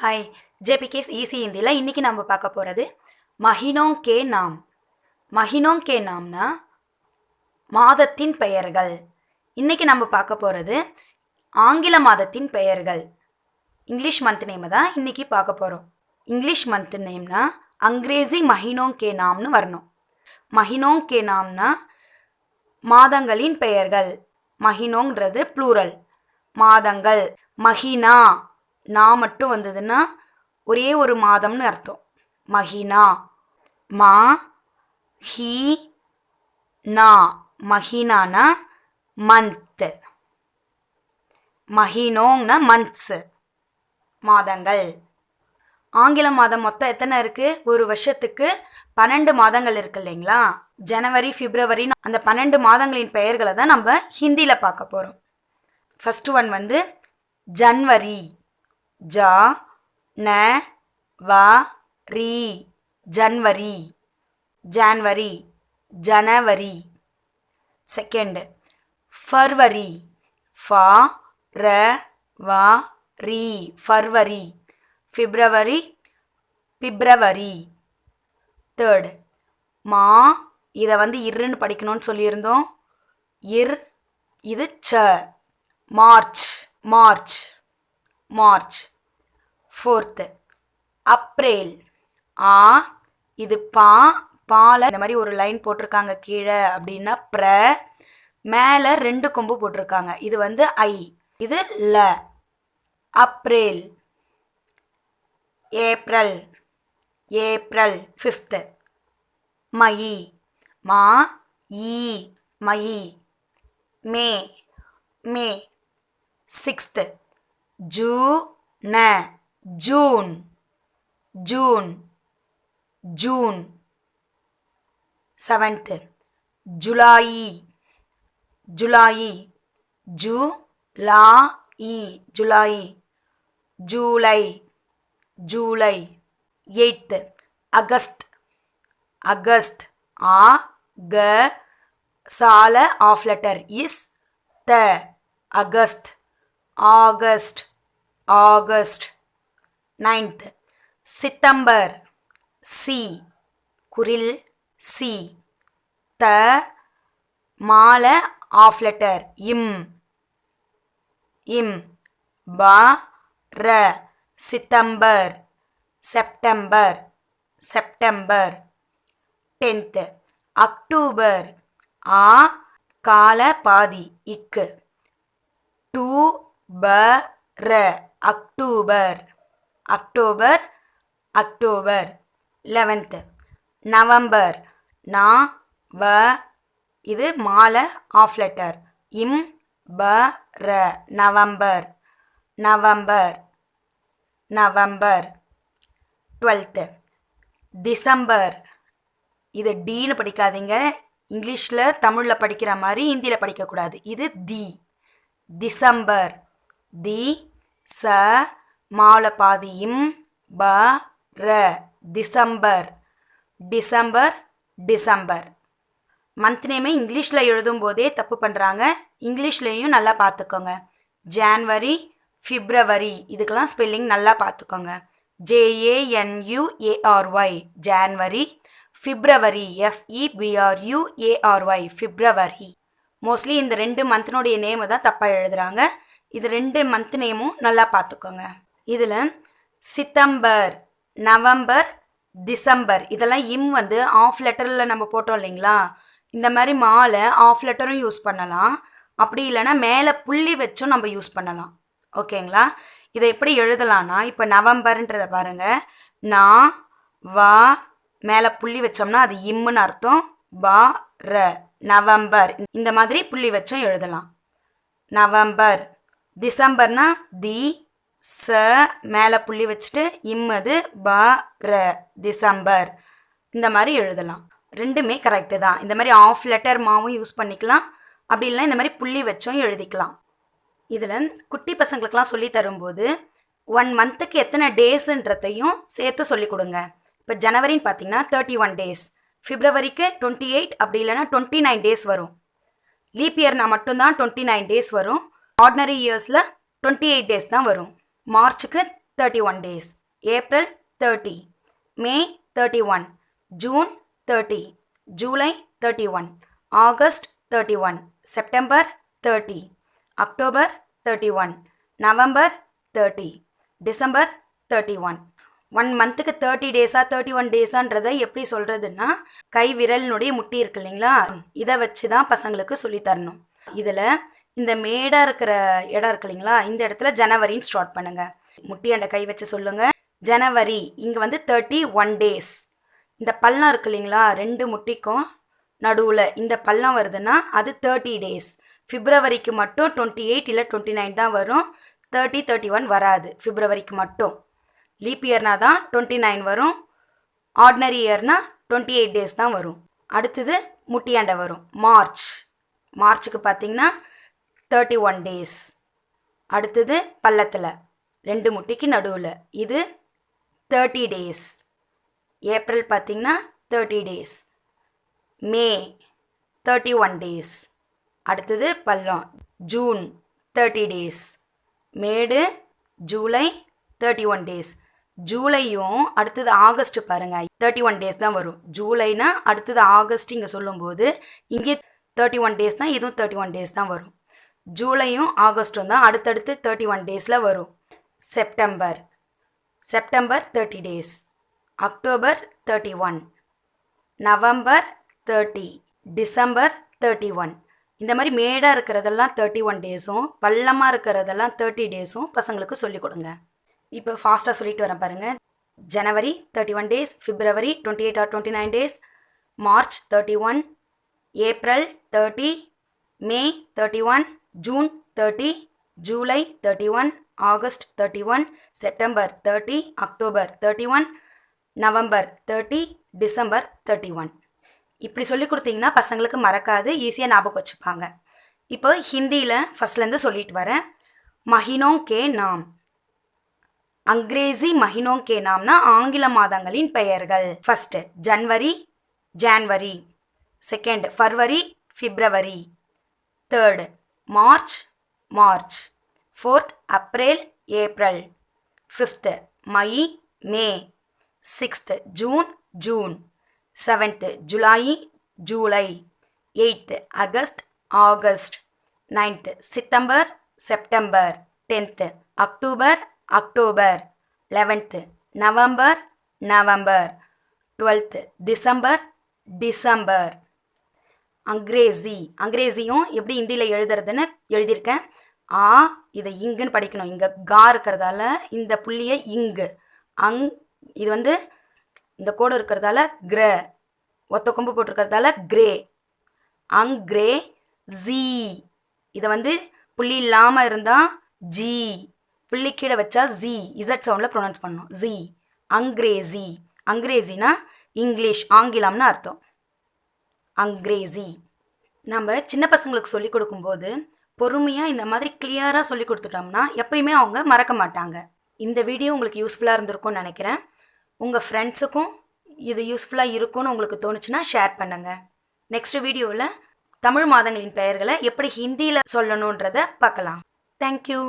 हाय JPK'S easy ஹிந்தியில் இன்றைக்கி நம்ம பார்க்க போகிறது மஹீனோங் கே நாம். மஹீனோங் கே நாம்னா மாதத்தின் பெயர்கள். இன்றைக்கி நம்ம பார்க்க போகிறது ஆங்கில மாதத்தின் பெயர்கள். இங்கிலீஷ் மந்த் நேம் தான் இன்றைக்கி பார்க்க போகிறோம். இங்கிலீஷ் மந்த் நேம்னா அங்கிரேசி மஹீனோங் கே நாம்னு வரணும். மஹீனோங் கே நாம்னா மாதங்களின் பெயர்கள். மஹீனோங்கிறது ப்ளூரல். மாதங்கள். மஹீனா நான் மட்டும் வந்ததுன்னா ஒரே ஒரு மாதம்னு அர்த்தம். மஹீனா. மா ஹீ நா. மஹீனானா மந்த். மஹீனோங்னா மந்த்ஸ், மாதங்கள். ஆங்கில மாதம் மொத்தம் எத்தனை இருக்குது? ஒரு வருஷத்துக்கு 12 மாதங்கள் இருக்கு இல்லைங்களா? ஜனவரி, பிப்ரவரி, அந்த 12 மாதங்களின் பெயர்களை தான் நம்ம ஹிந்தியில் பார்க்க போகிறோம். ஃபர்ஸ்ட் ஒன் வந்து ஜன்வரி. ஜா ந வா ரி. ஜன்வரி. ஜான்வரி. ஜனவரி. செகண்ட் ஃபர்வரி. ஃபா ர வா ரி. ஃபர்வரி. பிப்ரவரி. பிப்ரவரி. தேர்ட் மா. இதை வந்து இருன்னு படிக்கணும்னு சொல்லியிருந்தோம். இர். இது ச. மார்ச். மார்ச். மார்ச். ஃபோர்த்து அப்ரேல். ஆ. இது பா. பால இந்த மாதிரி ஒரு லைன் போட்டிருக்காங்க கீழே அப்படின்னா ப்ர. மேலே 2 கொம்பு போட்டிருக்காங்க. இது வந்து ஐ. இது ல. அப்ரேல். ஏப்ரல். ஏப்ரல். ஃபிஃப்த்து மயி. மா ஈ. மயி. May. May. Sixth June. June. June. June. Seventh ஜுலாயி. ஜுலாயி. ஜூ லா இ. ஜுலாயி. July. July. Eighth August. August. ஆ க சால ஆஃப் லெட்டர் இஸ் த. அகஸ்ட். ஆகஸ்ட். ஆகஸ்ட். நைன்த் சித்தம்பர். சி. குரில் சி. த மால ஆஃப் லெட்டர் இம். இம். ப ர. சித்தம்பர். செப்டம்பர். செப்டம்பர். Tenth October. ஆ கால பாதி இக்கு. டூ ப ர. October. October. October. 11th November. நா வ. இது மால ஆஃப் லெட்டர் இம் ப ர. November. November. November. 12th December. இது டீன்னு படிக்காதீங்க. இங்கிலீஷில் தமிழில் படிக்கிற மாதிரி ஹிந்தியில் படிக்கக்கூடாது. இது தி. டிசம்பர். தி ச மால பாதி இம் ப ர. டிசம்பர். டிசம்பர். டிசம்பர். மந்த் நேமே இங்கிலீஷில் எழுதும் போதே தப்பு பண்ணுறாங்க. இங்கிலீஷ்லேயும் நல்லா பார்த்துக்கோங்க. ஜான்வரி, பிப்ரவரி. இதுக்கெல்லாம் ஸ்பெல்லிங் நல்லா பார்த்துக்கோங்க. JANUARY. ஜான்வரி. பிப்ரவரி. FEBRUARY. பிப்ரவரி. மோஸ்ட்லி இந்த 2 மந்த்னுடைய நேமை தான் தப்பாக எழுதுகிறாங்க. இது 2 மந்த் நேமும் நல்லா பார்த்துக்கோங்க. இதில் சித்தம்பர், நவம்பர், டிசம்பர் இதெல்லாம் இம் வந்து ஆஃப் லெட்டரில் நம்ம போட்டோம் இல்லைங்களா? இந்த மாதிரி மாலை ஆஃப் லெட்டரும் யூஸ் பண்ணலாம். அப்படி இல்லைன்னா மேலே புள்ளி வச்சும் நம்ம யூஸ் பண்ணலாம். ஓகேங்களா? இதை எப்படி எழுதலான்னா இப்போ நவம்பர்ன்றதை பாருங்கள். நா வா மேலே புள்ளி வச்சோம்னா அது இம்முன்னு அர்த்தம். பா ர. நவம்பர். இந்த மாதிரி புள்ளி வச்சும் எழுதலாம். நவம்பர். டிசம்பர்னா தி ச மேலே புள்ளி வச்சுட்டு இம்மது ப ர. டிசம்பர். இந்த மாதிரி எழுதலாம். ரெண்டுமே கரெக்டு தான். இந்த மாதிரி ஆஃப் லெட்டர் மாவும் யூஸ் பண்ணிக்கலாம். அப்படி இல்லைனா இந்த மாதிரி புள்ளி வச்சும் எழுதிக்கலாம். இதில் குட்டி பசங்களுக்கெலாம் சொல்லி தரும்போது 1 மந்த்துக்கு எத்தனை டேஸுன்றதையும் சேர்த்து சொல்லி கொடுங்க. இப்போ ஜனவரின்னு பார்த்தீங்கன்னா 31 டேஸ். பிப்ரவரிக்கு 28, அப்படி இல்லைனா 29 டேஸ் வரும். லீப் இயர்னா மட்டும்தான் 29 டேஸ் வரும். ஆர்டினரி இயர்ஸில் 28 டேஸ் தான் வரும். மார்ச்சுக்கு 31 days. April 30, May 31, June 30, July 31, August 31, September 30, October 31, November 30, December 31. 1 மந்த்துக்கு 30 டேஸா 31 டேஸான்றதை எப்படி சொல்கிறதுன்னா கை விரலினுடைய முட்டி இருக்கு இல்லைங்களா, இதை வச்சு தான் பசங்களுக்கு சொல்லித்தரணும். இதில் இந்த மேடாக இருக்கிற இடம் இருக்கு இல்லைங்களா, இந்த இடத்துல ஜனவரின்னு ஸ்டார்ட் பண்ணுங்கள். முட்டியாண்ட கை வச்சு சொல்லுங்கள் ஜனவரி. இங்கே வந்து 31 டேஸ். இந்த பள்ளம் இருக்கு இல்லைங்களா, 2 முட்டிக்கும் நடுவில் இந்த பள்ளம் வருதுன்னா அது 30 டேஸ். பிப்ரவரிக்கு மட்டும் 28 இல்லை 29 தான் வரும், 30 31 வராது. பிப்ரவரிக்கு மட்டும் லீப் இயர்னா தான் 29 வரும், ஆர்டினரி இயர்னா 28 டேஸ் தான் வரும். அடுத்தது முட்டியாண்ட வரும் மார்ச். மார்ச்சுக்கு பார்த்தீங்கன்னா 31 டேஸ். அடுத்தது பள்ளத்தில் 2 முட்டிக்கு நடுவில் இது 30 டேஸ். ஏப்ரல் பார்த்தீங்கன்னா 30 டேஸ். மே 31 டேஸ். அடுத்தது பள்ளம் ஜூன் 30 டேஸ். மேடு ஜூலை 31 டேஸ். ஜூலையும் அடுத்தது ஆகஸ்ட் பாருங்கள் 31 டேஸ் தான் வரும். ஜூலைனா அடுத்தது ஆகஸ்ட் இங்கே சொல்லும்போது இங்கே 31 டேஸ் தான், இதுவும் 31 டேஸ் தான் வரும். ஜூலையும் ஆகஸ்ட்டும் தான் அடுத்தடுத்து 31 டேஸில் வரும். September 30 days. October 31, November 30, December 31. இந்த மாதிரி மேடாக இருக்கிறதெல்லாம் 31 டேஸும் பள்ளமாக இருக்கிறதெல்லாம் 30 டேஸும் பசங்களுக்கு சொல்லிக் கொடுங்க. இப்போ ஃபாஸ்ட்டாக சொல்லிட்டு வரேன் பாருங்கள். ஜனவரி 31 days, February 28 or 29 days, March 31, April 30, May 31, June 30, July 31, August 31, September 30, October 31, November 30, December 31. இப்படி சொல்லி கொடுத்தீங்கன்னா பசங்களுக்கு மறக்காது, ஈஸியாக ஞாபகம் வச்சுப்பாங்க. இப்போ ஹிந்தியில் ஃபஸ்ட்லேருந்து சொல்லிட்டு வரேன். மஹீனோं के नाम. अंग्रेजी महीनों के नामना ஆங்கில மாதங்களின் பெயர்கள். ஃபர்ஸ்ட் ஜனவரி ஜான்வரி, செகண்ட் ஃபர்வரி பிப்ரவரி, தேர்ட் மார்ச் மார்ச், ஃபோர்த் ஏப்ரல் ஏப்ரல், ஃபிஃப்த் மை மே, சிக்ஸ்த் ஜூன் ஜூன், செவன்த் ஜூலை ஜூலை, எயித் ஆகஸ்ட் ஆகஸ்ட், நைன்த் சித்தம்பர் செப்டம்பர், டென்த் அக்டோபர் அக்டோபர், 11th நவம்பர் நவம்பர், 12th டிசம்பர் டிசம்பர். அங்கிரேசியும் எப்படி ஹிந்தியில் எழுதுறதுன்னு எழுதியிருக்கேன். இதை இங்குன்னு படிக்கணும். இங்கே கா இருக்கிறதால இந்த புள்ளியை இங்கு, இது வந்து இந்த கோடு இருக்கிறதால கிர, ஒத்த கொம்பு போட்டிருக்கிறதால கிரே, அங்கிரே ஜி. இதை வந்து புள்ளி இல்லாமல் இருந்தால் ஜி, புள்ளி கீழே வச்சா ஜி, இசட் சவுண்டில் ப்ரொனவுன்ஸ் பண்ணணும். ஜி அங்கிரேசி. அங்கிரேசினா இங்கிலீஷ், ஆங்கிலம்னு அர்த்தம். அங்கிரேசி. நம்ம சின்ன பசங்களுக்கு சொல்லிக் கொடுக்கும்போது பொறுமையாக இந்த மாதிரி கிளியராக சொல்லி கொடுத்துட்டோம்னா எப்பயுமே அவங்க மறக்க மாட்டாங்க. இந்த வீடியோ உங்களுக்கு யூஸ்ஃபுல்லாக இருந்திருக்கும்னு நினைக்கிறேன். உங்கள் ஃப்ரெண்ட்ஸுக்கும் இது யூஸ்ஃபுல்லாக இருக்கும்னு உங்களுக்கு தோணுச்சுன்னா ஷேர் பண்ணுங்கள். நெக்ஸ்ட் வீடியோவில் தமிழ் மாதங்களின் பெயர்களை எப்படி ஹிந்தியில் சொல்லணுன்றதை பார்க்கலாம். தேங்க்யூ.